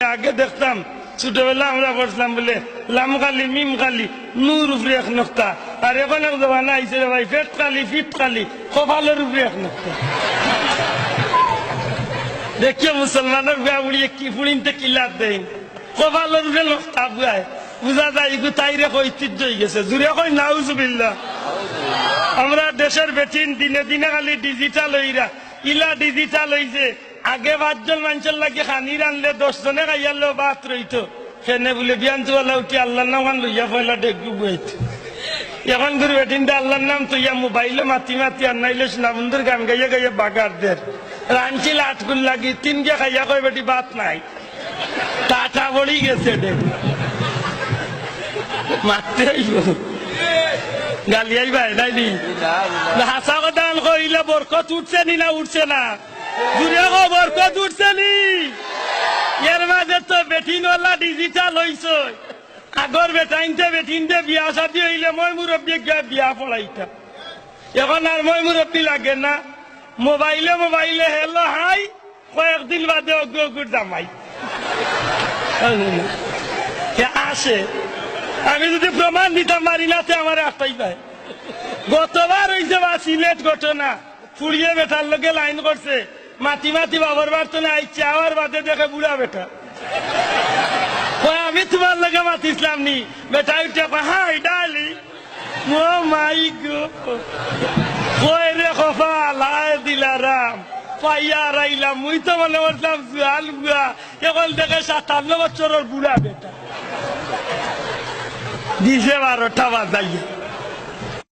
আগে দেখতাম ছোটবেলা আমরা পড়ছিলাম বলে লাম খালি মিম খালি নূর উপরে এক নক্তা, আর এখন এক জমানা আইছে রে ভাই পেট খালি ফিট খালি কপালের উপরে এক নক্তা। দেখিও মুসলমানের বিয়া বুড়িয়ে কি ফুড়িনতে কিলার দেন কপালের উপরে নক্তা বুয়ায় বুঝা যায় এগুলো তাইরে ঐতিহ্য হয়ে গেছে। জুড়ে কই নাউজুবিল্লাহ। আমরা দেশের বেটিন দিনে দিনে খালি ডিজিটাল হইরা ইলা ডিজিটাল হইছে। আগে 5 জন মানুষের লাগে খানি রানলে 10 জনে খাইয়ালেও বাত রইতো। সেনে বলে বিয়ান্তওয়ালা উঠি আল্লাহর নাম লইয়া পয়লা ডেকু বইতো। এখন করে বেটিনটা আল্লাহর নাম তো ইয়া মোবাইলে মাতি মাতি আর নাইলে সোনাবন্ধুর গান গাইয়া গাইয়া বাগার দের রানছিল 8 গুণ লাগি 3 গে খাইয়া কয় বেটি বাত নাই টাটা বড়ি গেছে ডেক মারতে আইব গালি আইবাই নাইনি হাসা কথা কইলে বরকত উঠছে নি না উঠছে না দূরে বরকত উঠছে নি। এর মাঝে তো বেটিনওয়ালা ডিজিটাল হইছে। আগর বেটাইনতে বেটিনতে বিয়া শাদী হইলে মই মুরব্বী বিয়া পড়াইতা। এখন আর মই মুরব্বী লাগে না। মোবাইলে মোবাইলে হেলো হাই কয়েকদিন বাদে অগ্রগুর জামাই আসে। আমি যদি প্রমাণ দিতাম মারি নাতে আমার একটাই পায়। গতবার হয়েছে বা সিলেট ঘটনা ফুড়িয়ে বেটার লোকে লাইন করছে মাতি মাতি বাবার বার তো আইছে আবার বাদে দেখে বুড়া বেটা আমি তোমার লোকে মাতিছিলাম নি বেটা উঠে হাই ডালি ও মাই গো কই রে কপাল আয় দিলারাম পাইয়া রাইলাম মুই তো মনে করতাম জুয়াল বুয়া এখন দেখে 57 বছরের বুড়া বেটা দিছে 12টা বাজাইয়া।